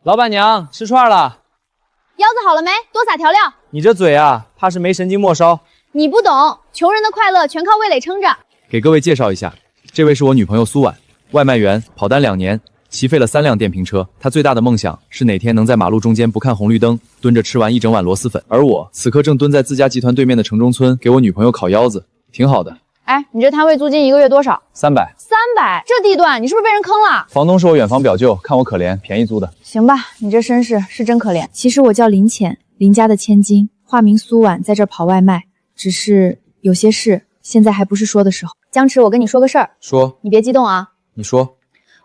老板娘，吃串了。腰子好了没？多撒调料。你这嘴啊，怕是没神经末梢。你不懂，穷人的快乐全靠味蕾撑着。给各位介绍一下，这位是我女朋友苏婉，外卖员，跑单2年，骑废了3辆電瓶車。她最大的夢想是哪天能在馬路中間不看紅綠燈，蹲着吃完一整碗螺絲粉。而我此刻正蹲在自家集团对面的城中村，給我女朋友烤腰子，挺好的。哎，你這攤位租金1個月多少？300。300，這地段你是不是被人坑了？房東是我遠房表舅，看我可憐，便宜租的。行吧，你這身世是真可憐。其實我叫林淺，林家的千金，化名蘇婉，在這兒跑外賣。只是有些事現在還不是說的時候。江池，我跟你說個事兒。說。你別激動啊。你說。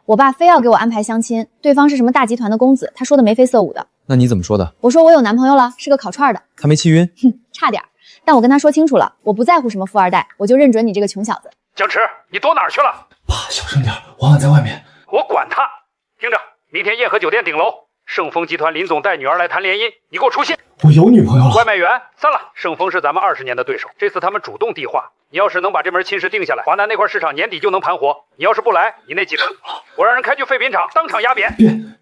我爸非要給我安排相親，對方是什麼大集團的公子，他說的眉飛色舞的。那你怎麼說的？我說我有男朋友了，是個烤串的。他沒氣暈？哼，差點。但我跟他說清楚了，我不在乎什麼富二代，我就認準你這個窮小子。江池，你躲哪儿去了？爸，小声点，婉婉在外面。我管他！听着，明天燕和酒店顶楼，盛丰集团林总带女兒來談聯姻，你給我出現。我有女朋友了。外賣員散了，盛豐是咱們20年的對手，這次他們主動遞話，你要是能把這門親事定下來，華南那塊市場年底就能盤活。你要是不來，你那幾個，我讓人開去廢品廠，當場壓扁。別。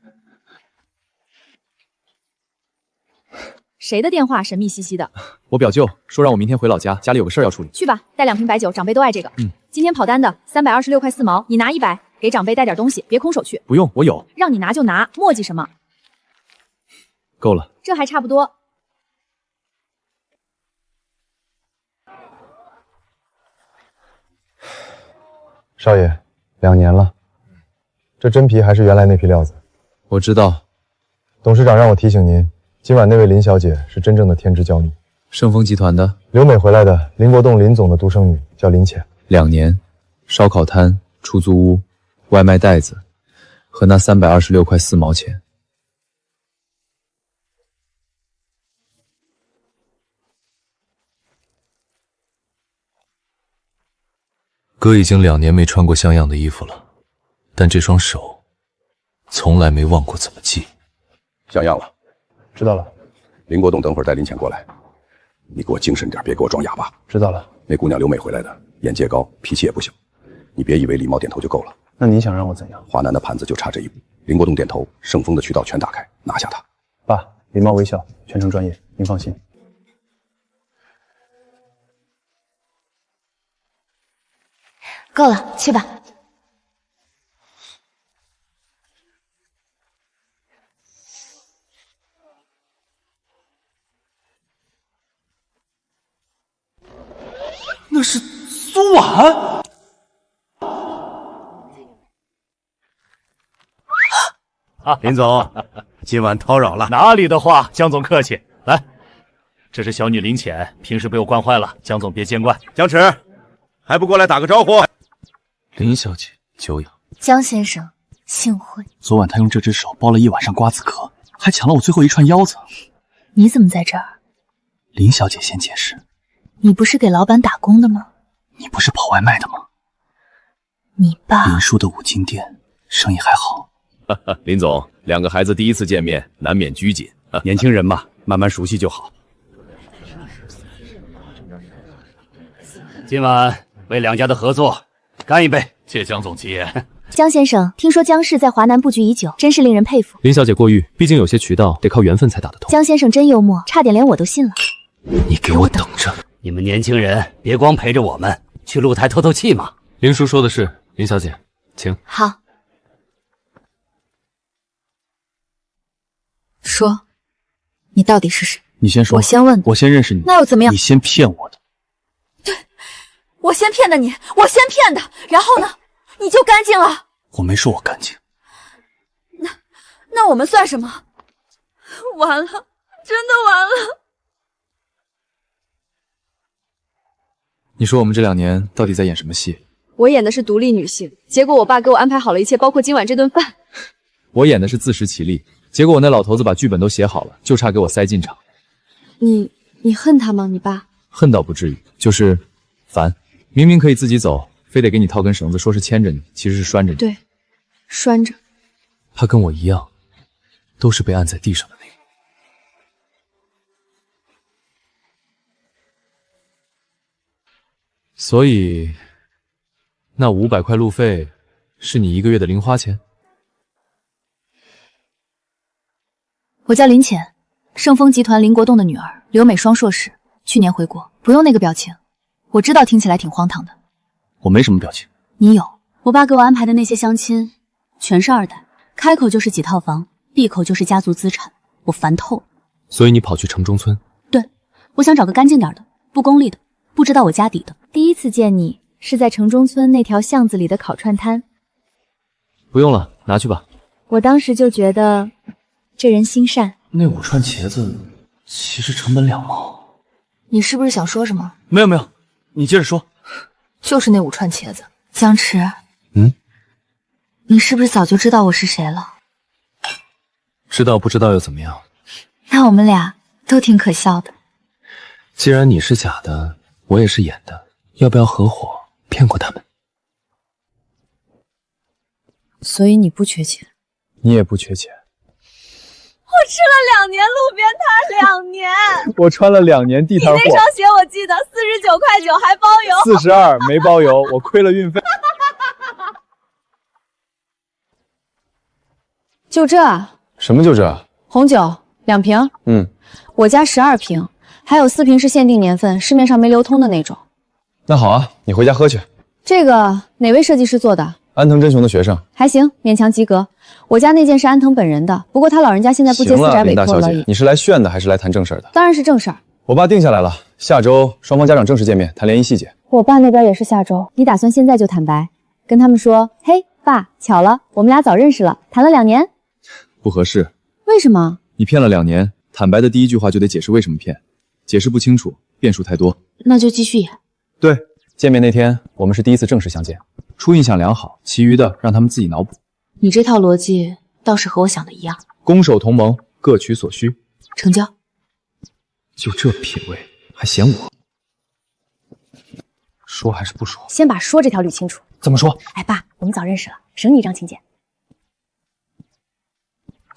誰的電話神秘兮兮的？我表舅說讓我明天回老家，家裡有個事兒要處理。去吧，帶2瓶白酒，長輩都愛這個。今天跑單的326塊4毛，你拿100，給長輩帶點東西，別空手去。不用，我有。讓你拿就拿，磨嘰什麼？夠了。這還差不多。少爺，2年了，這真皮還是原來那批料子。我知道。董事長讓我提醒您。今晚那位林小姐是真正的天之驕女，盛豐集團的留美回來的林國棟林總的獨生女，叫林淺。2年，燒烤攤、出租屋、外賣袋子和那326塊4毛錢。哥已經2年沒穿過像樣的衣服了，但這雙手從來沒忘過怎麼記。像樣了。知道了，林國棟等會兒帶林淺過來，你給我精神點，別給我裝啞巴。知道了。那姑娘留美回來的，眼界高，脾氣也不小，你別以為禮貌點頭就夠了。那你想讓我怎樣？華南的盤子就差這一步，林國棟點頭，盛豐的渠道全打開，拿下他。爸，禮貌微笑，全程專業，您放心。夠了，去吧。那是蘇婉。林總，今晚叨擾了。哪裡的話，江總客氣。來，這是小女林淺，平時被我慣壞了，江總別見怪。江池，還不過來打個招呼？林小姐，久仰。江先生，幸會。昨晚他用這隻手剝了一晚上瓜子殼，還搶了我最後一串腰子。你怎麼在這兒？林小姐先解釋。你不是給老闆打工的嗎？你不是跑外賣的嗎？你爸。林叔的五金店生意還好。林總，2個孩子第一次見面，難免拘謹。年輕人嘛，慢慢熟悉就好。今晚為2家的合作乾一杯，謝江總吉言。江先生，聽說江氏在華南布局已久，真是令人佩服。林小姐過譽，畢竟有些渠道得靠緣分才打得通。江先生真幽默，差點連我都信了。你給我等着！你們年輕人別光陪着我們，去露台透透氣嘛。林叔說的是，林小姐，請。好。說，你到底是誰？你先說。我先問。我先認識你。那又怎麼樣？你先騙我的。對，我先騙的你，我先騙的，然後呢，你就乾淨了。我沒說我乾淨。那我們算什麼？完了，真的完了。你說我們這2年到底在演什麼戲？我演的是獨立女性，結果我爸給我安排好了一切，包括今晚這頓飯。我演的是自食其力，結果我那老頭子把劇本都寫好了，就差給我塞進場。你恨他嗎？你爸？恨倒不至於，就是煩。明明可以自己走，非得給你套根繩子，說是牽着你，其實是拴着你。對，拴着。他跟我一樣，都是被按在地上的那個。所以，那500塊路費是你1個月的零花錢？我叫林浅，盛丰集团林国栋的女儿，留美双硕士，去年回国。不用那个表情，我知道听起来挺荒唐的。我没什么表情。你有。我爸给我安排的那些相亲，全是二代，开口就是几套房，闭口就是家族資產，我煩透了。所以你跑去城中村？对，我想找個乾淨點的，不功利的，不知道我家底的。第一次見你是在城中村那條巷子裡的烤串攤。不用了，拿去吧。我當時就覺得這人心善。那5串茄子其實成本2毛。你是不是想說什麼？沒有，你接着說。就是那5串茄子。江池，你是不是早就知道我是誰了？知道不知道又怎麼樣？那我們倆都挺可笑的。既然你是假的，我也是演的，要不要合夥騙過他們？所以你不缺錢，你也不缺錢。我吃了2年路邊攤，2年。我穿了2年地攤貨。你那雙鞋我記得49.9塊還包郵。42沒包郵，我虧了運費。就這？什麼就這？紅酒2瓶。我家12瓶，還有4瓶是限定年份，市面上沒流通的那種。那好啊，你回家喝去。這個哪位設計師做的？安藤真雄的學生。還行，勉強及格。我家那件是安藤本人的，不過他老人家現在不接私宅委託了。你是來炫的還是來談正事的？當然是正事兒。我爸定下來了，下周雙方家長正式見面，談聯誼細節。我爸那邊也是下周。你打算現在就坦白，跟他們說，嘿，爸，巧了，我們倆早認識了，談了2年。不合適。為什麼？你騙了2年，坦白的第一句話就得解釋為什麼騙，解釋不清楚，變數太多。那就繼續演。對，見面那天我們是第一次正式相見，初印象良好，其餘的讓他們自己腦補。你這套邏輯倒是和我想的一樣。攻守同盟，各取所需。成交。就這品味，還嫌我？說還是不說？先把說這條捋清楚。怎麼說？哎，爸，我們早認識了，省你一張請柬。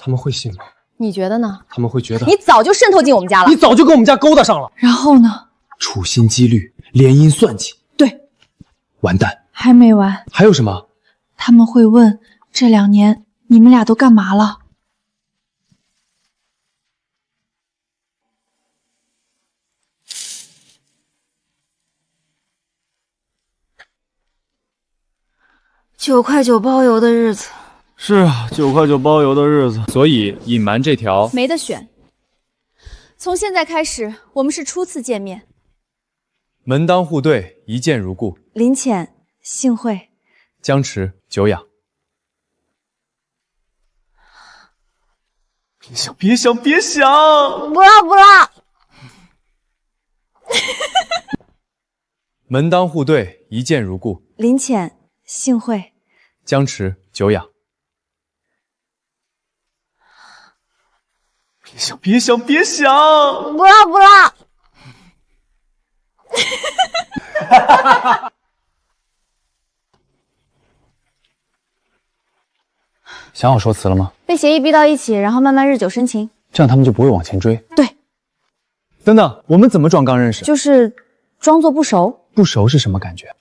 他們會信嗎？你覺得呢？他們會覺得你早就滲透進我們家了，你早就跟我們家勾搭上了。然後呢？處心積慮，聯姻算計。對，完蛋。還沒完。還有什麼？他們會問這2年你們倆都幹嘛了？9塊9包郵的日子。是啊，9塊9包郵的日子。所以隱瞞這條沒得選。從現在開始，我們是初次見面。門當戶對，一見如故。林淺，幸會。僵持，久仰。別想！不要！門當戶對，一見如故。林淺，幸會。僵持，久仰。別想！不要！想好說辭了嗎？被協議逼到一起，然後慢慢日久生情，這樣他們就不會往前追。對。等等，我們怎麼裝剛認識？就是裝作不熟。不熟是什麼感覺？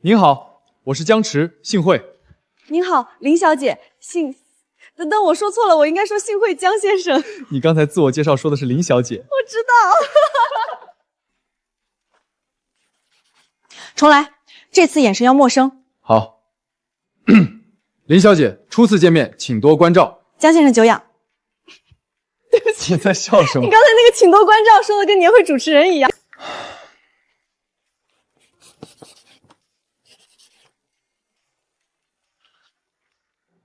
您好，我是僵持，幸會。您好，林小姐，等我說錯了，我應該說幸會江先生。你剛才自我介紹說的是林小姐。我知道。重來，這次眼神要陌生。好。林小姐，初次見面，請多關照。江先生久仰。對不起，你在笑什麼？你剛才那個請多關照說的跟年會主持人一樣。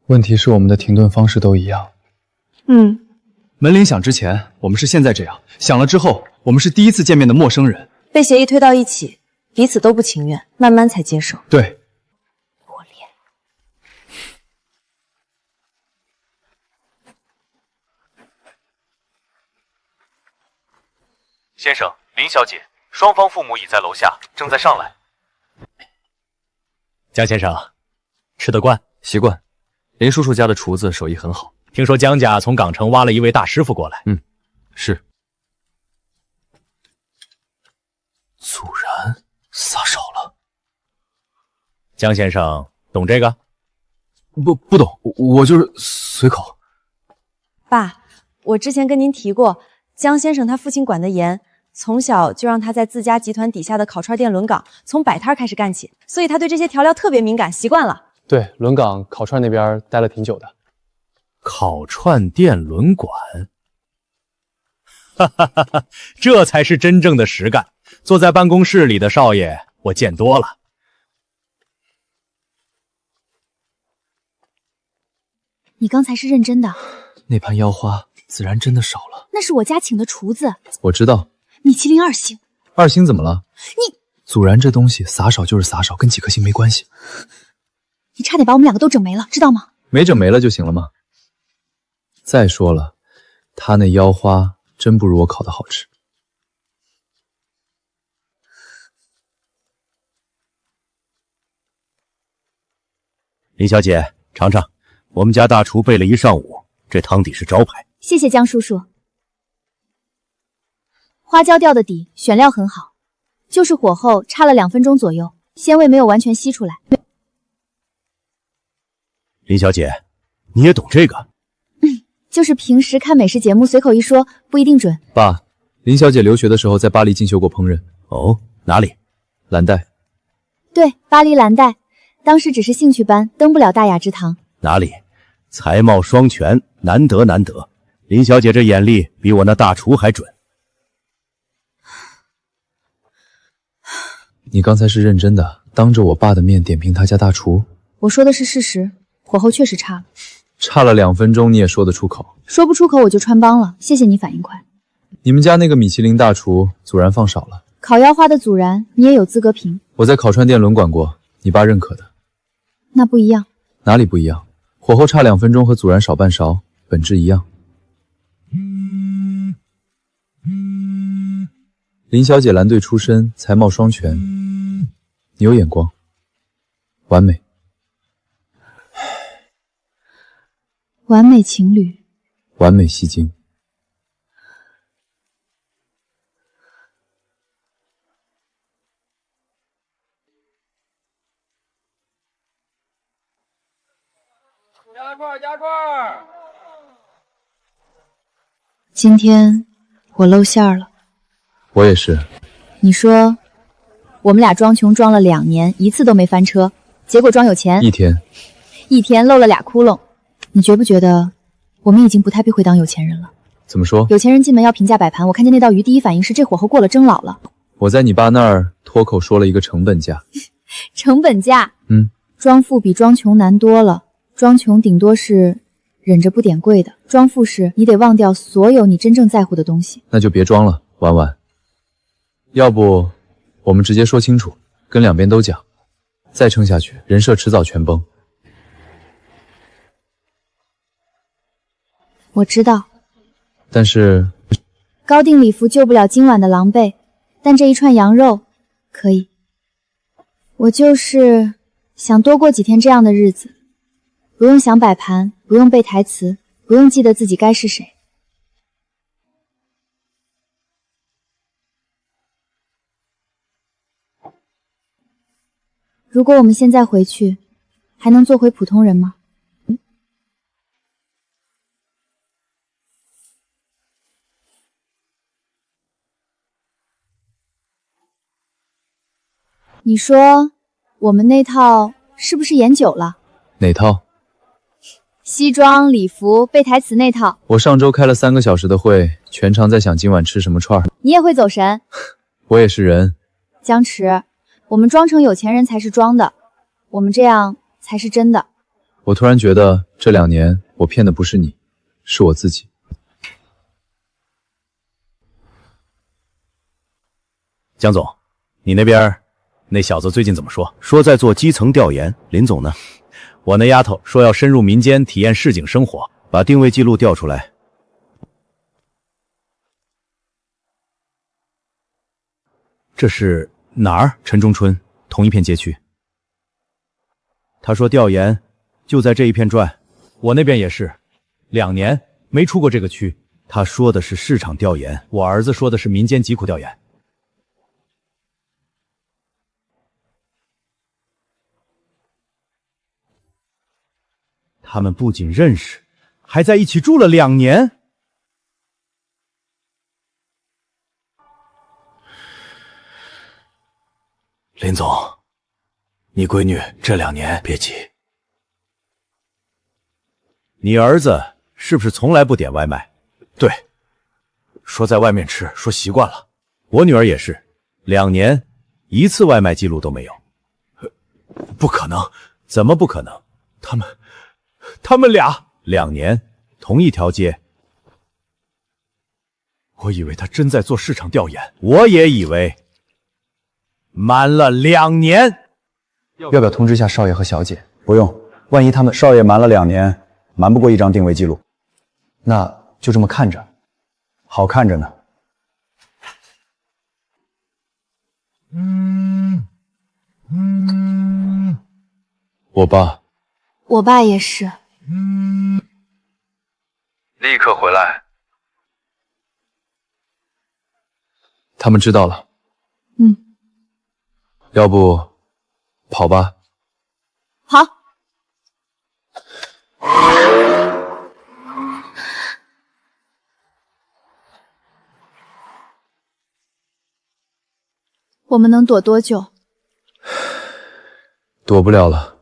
問題是我們的停頓方式都一樣。門鈴響之前，我們是現在這樣；響了之後，我們是第一次見面的陌生人。被協議推到一起，彼此都不情願，慢慢才接受。對。我練。先生，林小姐，雙方父母已在樓下，正在上來。江先生，吃得慣？習慣。林叔叔家的廚子手藝很好，聽說江家從港城挖了一位大師傅過來。是。祖然撒手了。江先生懂這個？不懂，我就是隨口。爸，我之前跟您提过，江先生他父親管得严，从小就让他在自家集团底下的烤串店轮岗，从摆摊开始干起，所以他对这些调料特别敏感，習惯了。对，轮岗烤串那边待了挺久的。烤串店轮管，哈哈哈哈，这才是真正的实干。坐在办公室里的少爷，我见多了。你刚才是认真的？那盘腰花自然真的少了。那是我家请的厨子。我知道。米其林2星。2星怎么了？你祖然这东西撒少就是撒少，跟几颗星没关系。你差点把我们两个都整没了，知道吗？没整没了就行了吗？再说了，他那腰花真不如我烤的好吃。林小姐，尝尝，我们家大廚備了一上午，這湯底是招牌。謝謝江叔叔。花椒調的底選料很好，就是火候差了2分鐘左右，鮮味沒有完全吸出來。林小姐，你也懂這個？就是平時看美食節目隨口一說，不一定準。爸，林小姐留學的時候在巴黎進修過烹飪。哦，哪裡？藍帶。對，巴黎藍帶。當時只是興趣班，登不了大雅之堂。哪裡？才貌雙全，難得難得。林小姐這眼力比我那大廚還準。你剛才是認真的，當着我爸的面點評他家大廚？我說的是事實，火候確實差了。差了2分鐘你也說得出口？說不出口我就穿幫了，謝謝你反應快。你們家那個米其林大廚祖然放少了。烤腰花的祖然你也有資格評。我在烤串店輪管過，你爸認可的。那不一樣。哪裡不一樣？火候差2分鐘和祖然少半勺，本質一樣。林小姐藍隊出身，才貌雙全，你有眼光，完美。完美情侶，完美吸睛。加串！今天我露餡了。我也是。你說我們倆裝窮裝了2年，一次都沒翻車，結果裝有錢一天漏了2窟窿。你覺不覺得我們已經不太必會當有錢人了？怎麼說？有錢人進門要評價擺盤，我看見那道魚第一反應是這火候過了，蒸老了。我在你爸那兒脫口說了一個成本價。成本價？裝富比裝窮難多了。裝窮頂多是忍着不點貴的，裝富是你得忘掉所有你真正在乎的東西。那就別裝了，婉婉。要不我們直接說清楚，跟兩邊都講，再撐下去，人設遲早全崩。我知道，但是高定禮服救不了今晚的狼狽，但這一串羊肉可以。我就是想多過幾天這樣的日子，不用想擺盤，不用背台詞，不用記得自己該是誰。如果我們現在回去，還能做回普通人嗎？你說我們那套是不是演久了？哪套？西裝禮服背台詞那套。我上周開了3個小時的會，全場在想今晚吃什麼串兒。你也會走神？我也是人。江池，我們裝成有錢人才是裝的，我們這樣才是真的。我突然覺得這2年我騙的不是你，是我自己。江總，你那邊那小子最近怎麼說？說在做基層調研。林總呢？我那丫頭說要深入民間體驗市井生活，把定位記錄調出來。這是哪兒？城中村，同一片街區。他說調研就在這一片轉，我那邊也是，2年沒出過這個區。他說的是市場調研，我兒子說的是民間疾苦調研。他们不僅認識，還在一起住了2年。林總，你閨女這2年別急。你兒子是不是從來不點外賣？對，說在外面吃，說習慣了。我女兒也是，2年1次外賣記錄都沒有。不可能，怎麼不可能？他們倆2年同一條街。我以為他真在做市場調研，我也以為。瞞了2年，要不要通知一下少爺和小姐？不用，萬一他們少爺瞞了2年，瞞不過一張定位記錄。那就這麼看着，好看着呢。我爸也是。立刻回来。他們知道了。要不跑吧。好。我們能躲多久？躲不了了。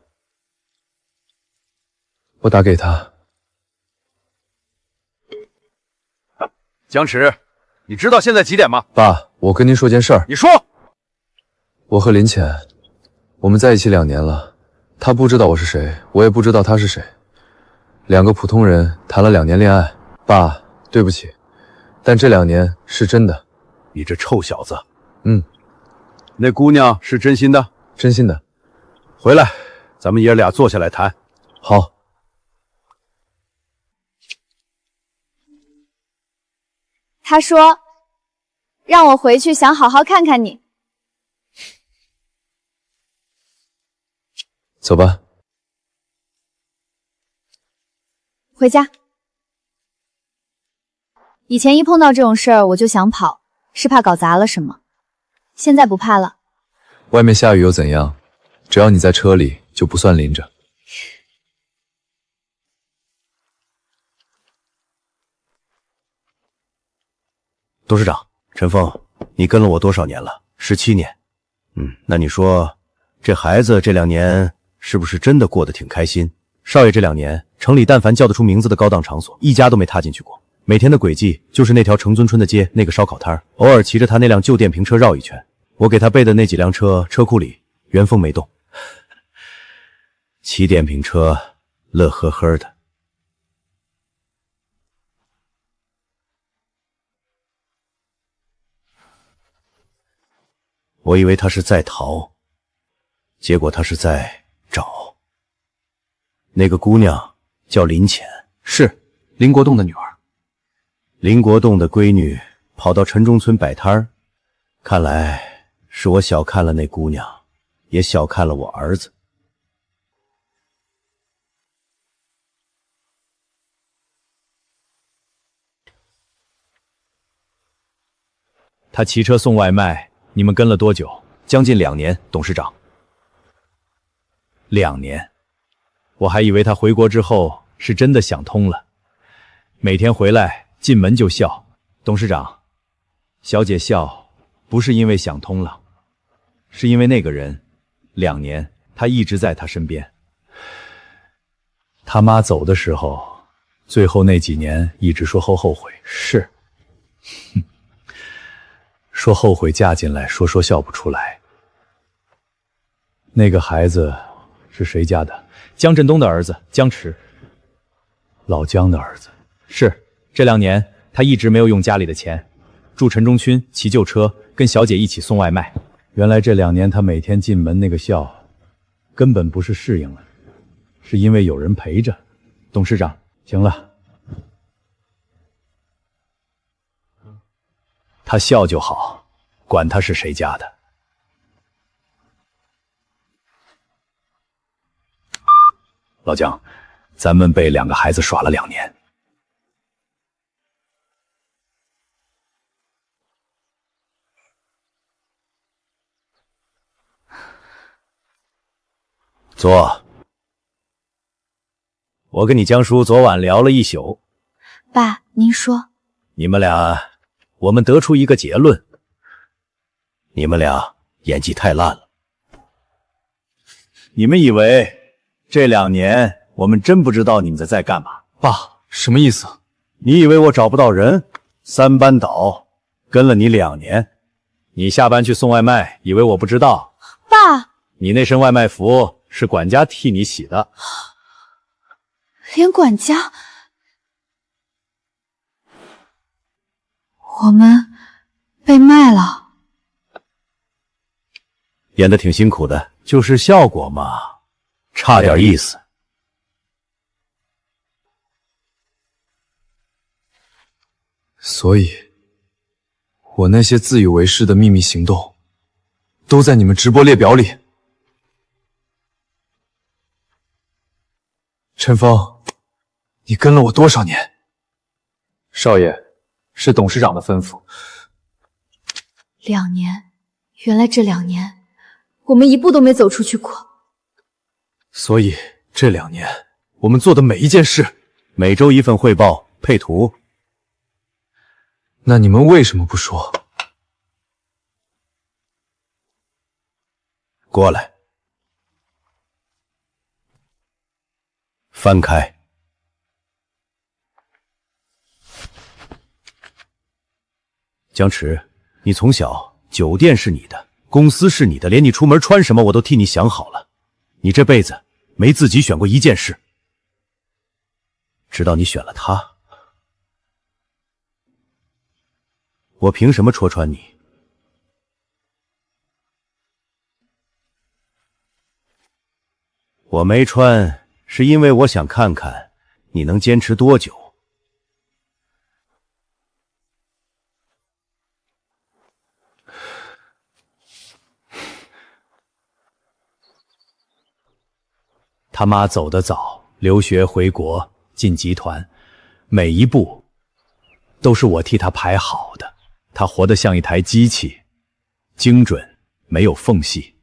我打給他。江池，你知道現在幾點嗎？爸，我跟您說件事兒。你說。我和林淺，我們在一起2年了，他不知道我是誰，我也不知道他是誰，2個普通人談了2年戀愛。爸，對不起，但這2年是真的。你這臭小子。那姑娘是真心的？真心的。回來，咱們爺倆坐下來談。好。他說，讓我回去想好好看看你。走吧。回家。以前一碰到這種事兒我就想跑，是怕搞砸了什麼。現在不怕了。外面下雨又怎樣？只要你在車裡，就不算淋着。董事長，陳峰，你跟了我多少年了？17年。那你說，這孩子這2年是不是真的過得挺開心？少爺這2年，城裡但凡叫得出名字的高檔場所，一家都沒踏進去過。每天的軌跡就是那條城尊村的街，那個燒烤攤，偶爾騎着他那輛舊電瓶車繞一圈。我給他備的那幾輛車，車庫裡原封沒動。騎電瓶車，樂呵呵的。我以為他是在逃，結果他是在找。那個姑娘叫林淺，是林國棟的女兒。林國棟的閨女跑到城中村擺攤兒，看來是我小看了那姑娘，也小看了我兒子。他騎車送外賣，你們跟了多久？将近2年，董事長。2年，我還以為他回國之後是真的想通了，每天回來進門就笑。董事長，小姐笑不是因為想通了，是因為那個人2年他一直在他身邊。他媽走的時候，最後那幾年一直說後悔。是，說後悔嫁進來，說笑不出來。那個孩子是誰家的？江振東的兒子江池，老江的兒子。是，這2年他一直沒有用家裡的錢，住城中村，騎舊車，跟小姐一起送外賣。原來這2年他每天進門那個笑，根本不是適應了，是因為有人陪着。董事長，行了，他笑就好，管他是誰家的。老江，咱們被2個孩子耍了2年。坐。我跟你江叔昨晚聊了一宿。爸，您说。你们俩，我们得出一个结论：你们俩演技太烂了。你们以为这2年我们真不知道你们在幹嘛？爸，什么意思？你以为我找不到人？3班倒，跟了你2年。你下班去送外賣，以为我不知道？爸，你那身外賣服是管家替你洗的。连管家，我们被卖了。演得挺辛苦的，就是效果嘛，差点意思。所以，我那些自以为是的秘密行动，都在你们直播列表里。陈峰，你跟了我多少年？少爷，是董事长的吩咐。2年，原来这2年，我们一步都没走出去过。所以这2年，我们做的每一件事，每周1份汇報，配图。那你们为什么不说？过来，翻开。江池，你从小酒店是你的，公司是你的，连你出门穿什么我都替你想好了。你这輩子沒自己選過一件事，直到你選了他。我憑什麼戳穿你？我沒穿，是因為我想看看你能堅持多久。他媽走得早，留學回國，進集團，每一步都是我替他排好的。他活得像一台機器，精準，沒有縫隙。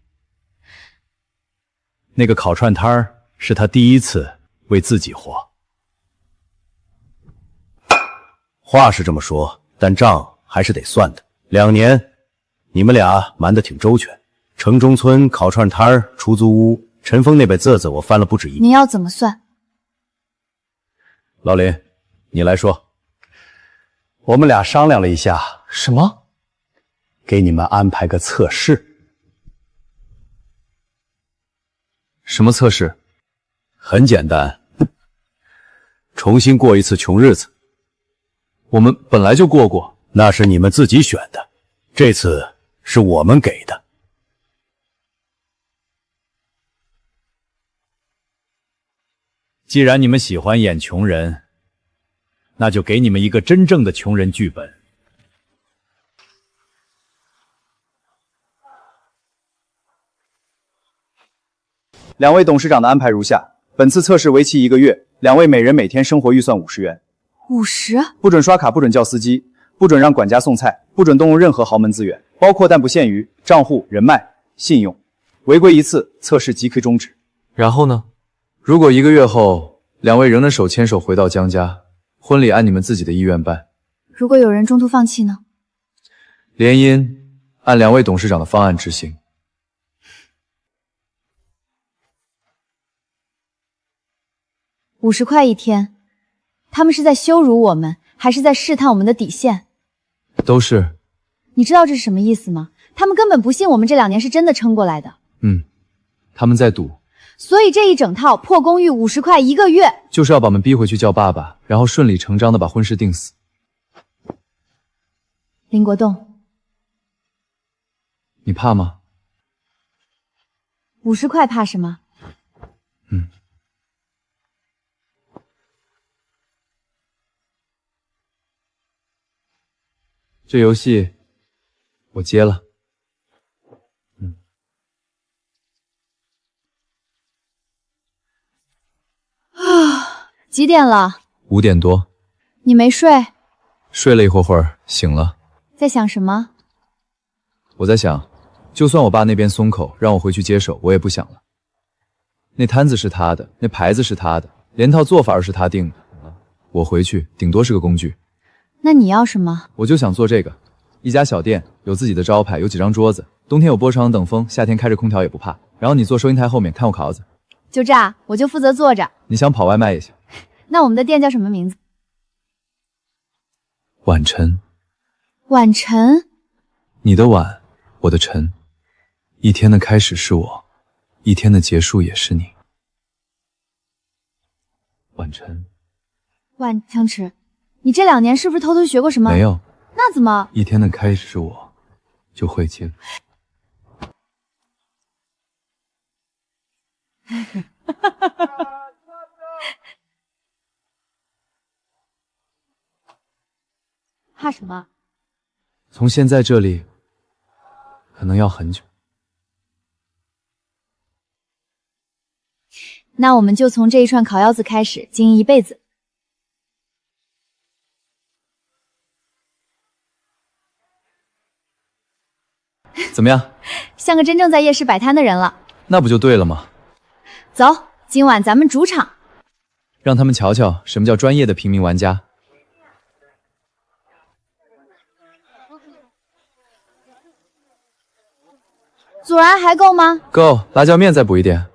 那個烤串攤兒是他第一次為自己活。話是這麼說，但賬還是得算的。2年，你們倆瞞得挺周全。城中村烤串攤兒、出租屋，陳峰那本字我翻了不止一遍。你要怎麼算？老林，你來說。我們倆商量了一下。什麼？給你們安排個測試。什麼測試？很簡單，重新過一次窮日子。我們本來就過過，那是你們自己選的，這次是我們給的。既然你們喜歡演窮人，那就給你們一個真正的窮人劇本。2位董事長的安排如下：本次測試為期1個月，2位每人每天生活預算50元。50？不准刷卡，不准叫司機，不准讓管家送菜，不准動用任何豪門資源，包括但不限於賬戶、人脈、信用。違規一次，測試即可終止。然後呢？如果1個月後2位仍能手牽手回到江家，婚禮按你們自己的意願辦。如果有人中途放棄呢？聯姻按2位董事長的方案執行。50塊1天，他們是在羞辱我們，還是在試探我們的底線？都是。你知道這是什麼意思嗎？他們根本不信我們這2年是真的撐過來的。他們在賭。所以這一整套破公寓50塊1個月，就是要把我們逼回去叫爸爸，然後順理成章的把婚事定死。林國棟，你怕嗎？50塊怕什麼？這遊戲我接了。幾點了？5點多。你沒睡？睡了一會兒，醒了。在想什麼？我在想，就算我爸那邊鬆口，讓我回去接手，我也不想了。那攤子是他的，那牌子是他的，连套做法是他定的，我回去顶多是个工具。那你要什么？我就想做这个，一家小店，有自己的招牌，有几张桌子，冬天有波床等风，夏天开着空調也不怕。然後你坐收銀台後面看我烤子。就這樣，我就負責坐着。你想跑外賣也行。那我們的店叫什麼名字？晚晨。晚晨。你的晚，我的晨。一天的開始是我，一天的結束也是你。晚晨。江池，你這2年是不是偷偷學過什麼？沒有。那怎麼？一天的開始是我，就會接。怕什麼？從現在這裡，可能要很久。那我們就從這一串烤腰子開始，經營一輩子。怎麼樣？像個真正在夜市擺攤的人了。那不就對了嗎？走，今晚咱們主場，讓他們瞧瞧什麼叫專業的平民玩家。孜然還夠嗎？夠，辣椒麵再補一點。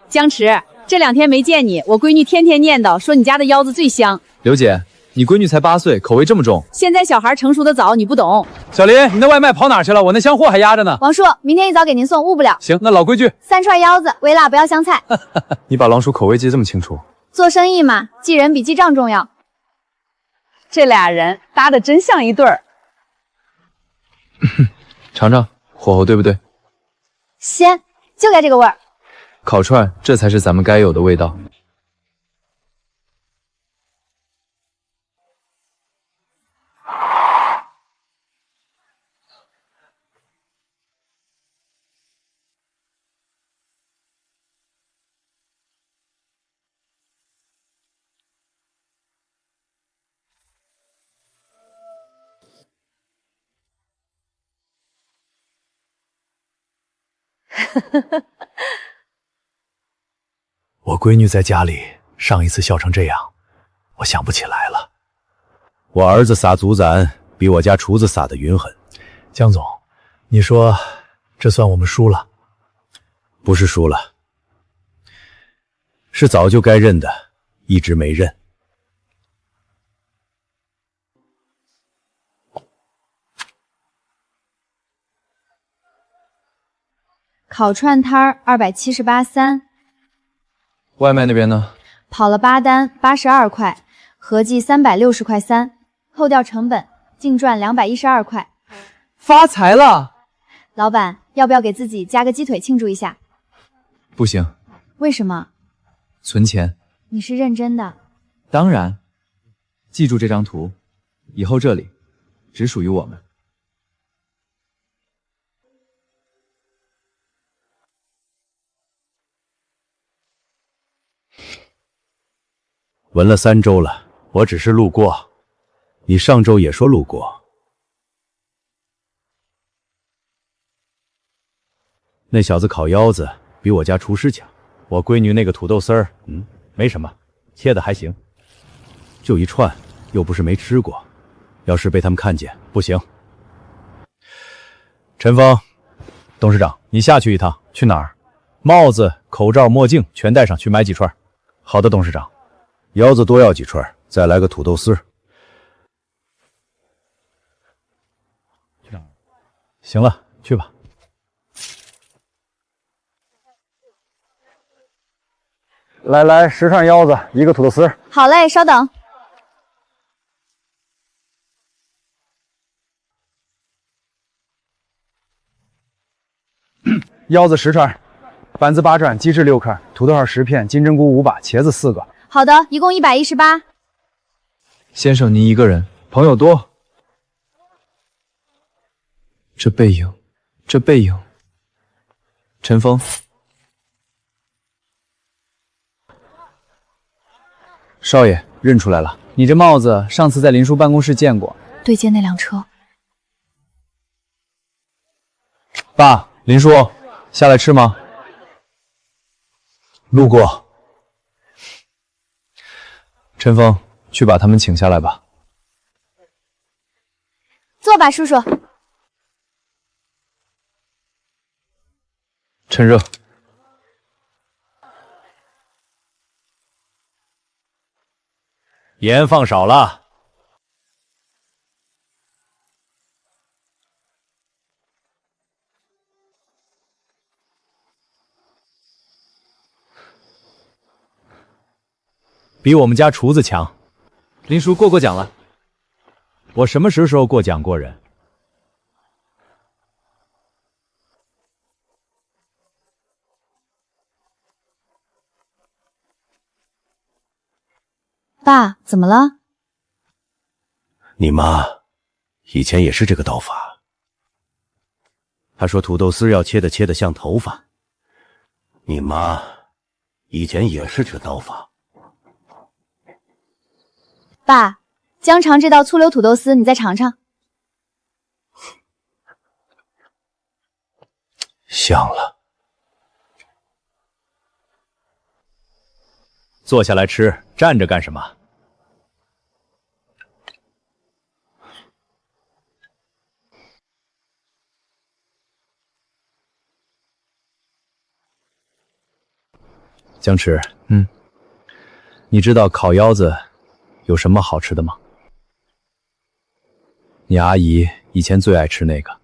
江池，這2天沒見你，我閨女天天念叨說你家的腰子最香。劉姐，你閨女才8歲，口味這麼重。現在小孩成熟的早，你不懂。小林，你那外賣跑哪去了？我那箱貨還壓着呢。王叔，明天一早給您送，誤不了。行，那老規矩，3串腰子，微辣不要香菜。你把狼叔口味記這麼清楚？做生意嘛，記人比記賬重要。這倆人搭的真像一對兒。嘗嘗，火候對不對？鮮，就該這個味兒。烤串，這才是咱們該有的味道。我閨女在家裡上一次笑成這樣，我想不起來了。我兒子撒祖盞比我家廚子撒的勻狠。江總，你說這算我們輸了？不是輸了，是早就該認的，一直沒認。烤串攤278.3，外賣那邊呢？跑了8單，82塊，合計360塊3，扣掉成本，淨賺212塊。發財了！老闆，要不要給自己加個雞腿慶祝一下？不行。為什麼？存錢。你是認真的？當然。記住這張圖，以後這裡只屬於我們。聞了3週了，我只是路過。你上週也說路過。那小子烤腰子比我家廚師強，我閨女那個土豆絲兒，沒什麼，切的還行。就一串，又不是沒吃過，要是被他們看見，不行。陳峰，董事長，你下去一趟。去哪兒？帽子、口罩、墨鏡全戴上，去買幾串。好的，董事長。腰子多要幾串，再來個土豆絲。去哪兒？行了，去吧。來10串腰子，1個土豆絲。好嘞，稍等。腰子10串，板子8串，雞翅6塊，土豆片10片，金針菇5把，茄子4個。好的，一共118。先生，您一個人，朋友多。這背影，這背影。陳峰，少爺認出來了，你這帽子上次在林叔辦公室見過。對接那輛車。爸，林叔，下來吃嗎？路過。陈峰，去把他们请下来吧。坐吧，叔叔。趁热。盐放少了。比我们家厨子强。林叔过奖了。我什么时候过奖过人？爸，怎么了？你妈以前也是这个刀法。她说土豆丝要切得像头发。你妈以前也是这刀法。爸，姜尝这道醋溜土豆丝，你再尝尝。香了。坐下来吃，站着干什么？姜池，你知道烤腰子有什么好吃的吗？你阿姨以前最爱吃那个。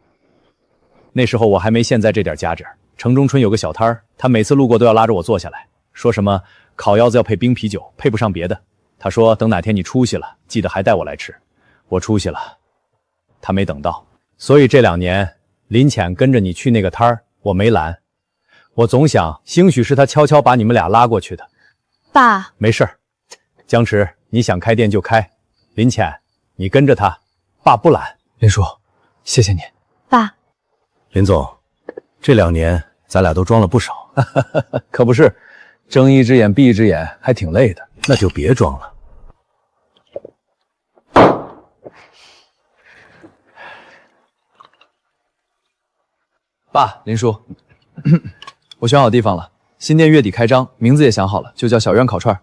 那时候我还没现在这点家底儿。城中村有个小摊儿，她每次路过都要拉着我坐下来，说什么烤腰子要配冰啤酒，配不上別的。她說等哪天你出息了，記得還帶我來吃。我出息了，她沒等到，所以這2年林淺跟着你去那個攤兒，我沒攔。我總想，興許是她悄悄把你們倆拉過去的。爸，沒事兒，姜池，你想開店就開。林淺，你跟着他，爸不攔。林叔，謝謝你。爸，林總，這2年咱倆都裝了不少。可不是，睜一隻眼閉一隻眼，還挺累的。那就別裝了。爸，林叔，我選好地方了，新店月底開張，名字也想好了，就叫小院烤串。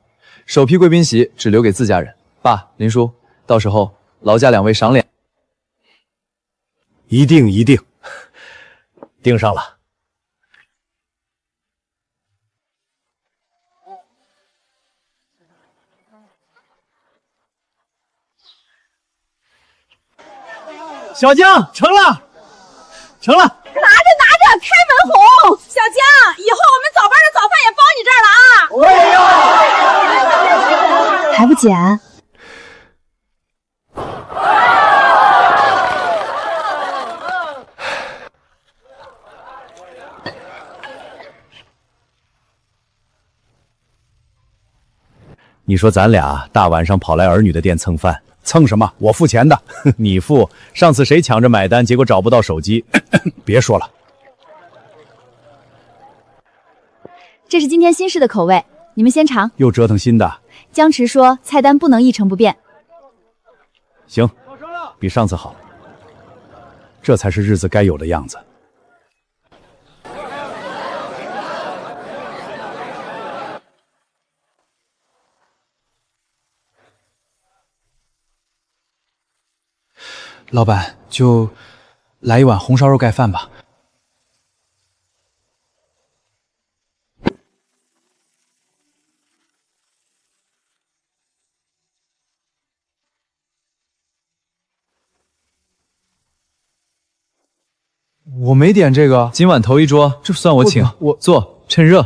首批貴賓席只留給自家人。爸，林叔，到時候勞駕2位賞臉。一定一定，盯上了。小江，成了，成了！拿着，开门红！小江，以后我们早班的早饭也包你这儿了啊！还不减？你說咱倆大晚上跑來兒女的店蹭飯，蹭什麼？我付錢的。你付。上次誰搶着買單，結果找不到手機。別說了。這是今天新式的口味，你們先嘗。又折騰新的。姜池說菜單不能一成不變。行，比上次好。這才是日子該有的樣子。老闆，就來一碗紅燒肉蓋飯吧。我沒點這個，今晚頭一桌，這算我請。我坐，趁熱。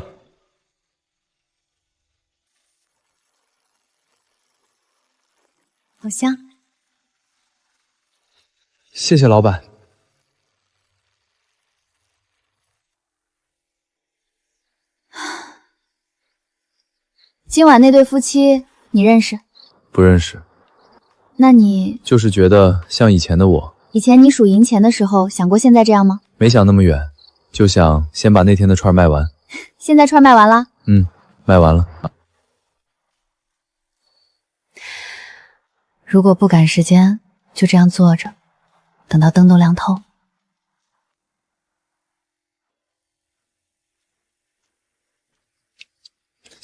好香。謝謝老闆。今晚那對夫妻你認識？不認識。那你就是覺得像以前的我。以前你數銀錢的時候，想過現在這樣嗎？沒想那麼遠，就想先把那天的串賣完。現在串賣完了？賣完了。如果不趕時間，就這樣坐着。等到燈都亮透。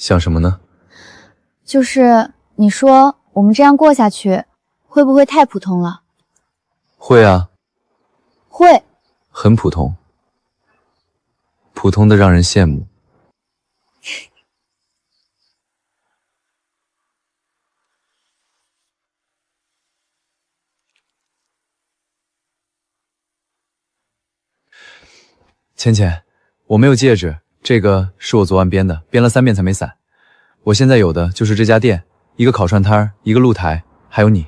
想什么呢？就是你说我们这样过下去，会不会太普通了？会啊，会，很普通，普通的让人羡慕。浅浅，我没有戒指，这个是我昨晚编的，编了3遍才没散。我现在有的就是这家店，一个烤串摊，一个露台，还有你。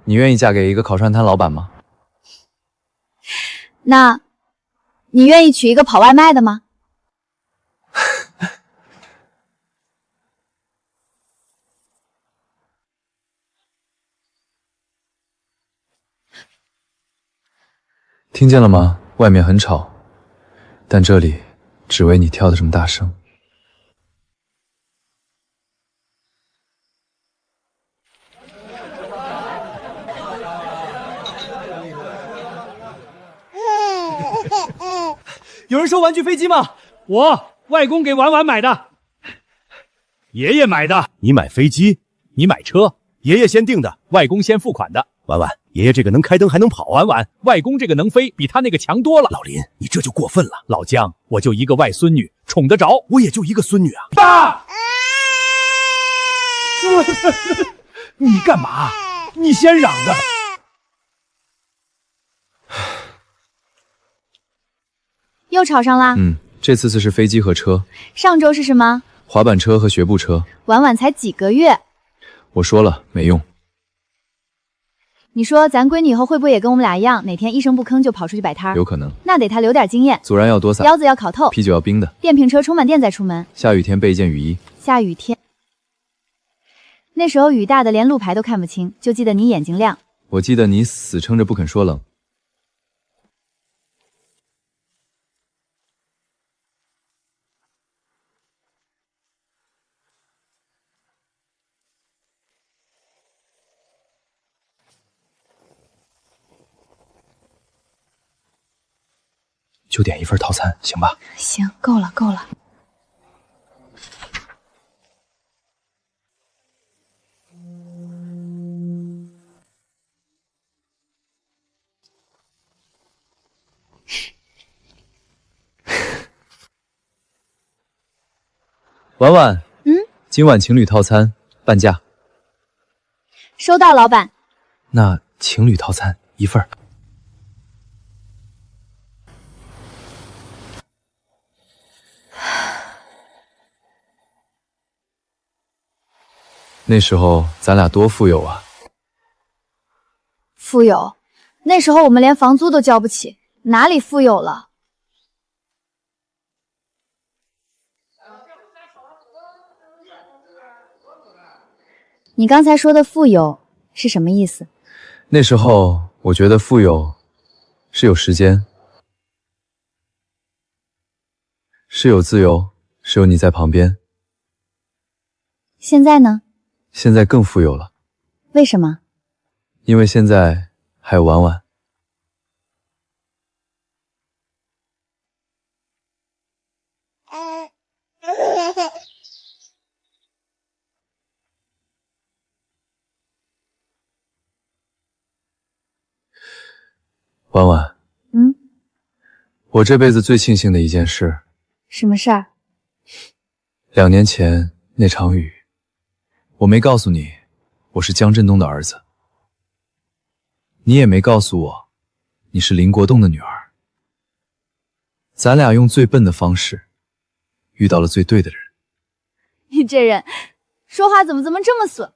你愿意嫁给一个烤串摊老板吗？那，你愿意娶一个跑外卖的吗？听见了吗？外面很吵，但這裡只為你跳得這麼大聲。有人收玩具飛機嗎？我外公給婉婉買的，爺爺買的。你買飛機？你買車？爺爺先訂的，外公先付款的。婉婉，爺爺這個能開燈還能跑。婉婉，外公這個能飛，比他那個強多了。老林，你這就過分了。老姜，我就一個外孫女，寵得着。我也就一個孫女啊。爸！你幹嘛？你先嚷的。又吵上啦？這次是飛機和車。上周是什麼？滑板車和學步車。婉婉才幾個月。我說了，沒用。你說咱閨女以後會不會也跟我們倆一樣，哪天一聲不吭就跑出去擺攤？有可能。那得她留點經驗。孜然要多撒，腰子要烤透，啤酒要冰的。電瓶車充滿電再出門。下雨天備一件雨衣。下雨天。那時候雨大的連路牌都看不清，就記得你眼睛亮。我記得你死撐着不肯說冷。就點一份套餐，行吧？行，夠了，夠了。婉婉，今晚情侶套餐半價。收到，老闆。那情侶套餐1份。那時候咱倆多富有啊！富有？那時候我們連房租都交不起，哪裡富有了？你剛才說的富有是什麼意思？那時候我覺得富有是有時間，是有自由，是有你在旁邊。現在呢？現在更富有了。為什麼？因為現在還有婉婉。婉婉，我這輩子最慶幸的一件事。什麼事兒？2年前那場雨。我沒告訴你，我是江振東的兒子。你也沒告訴我，你是林國棟的女兒。咱倆用最笨的方式，遇到了最對的人。你這人，說話怎麼這麼損？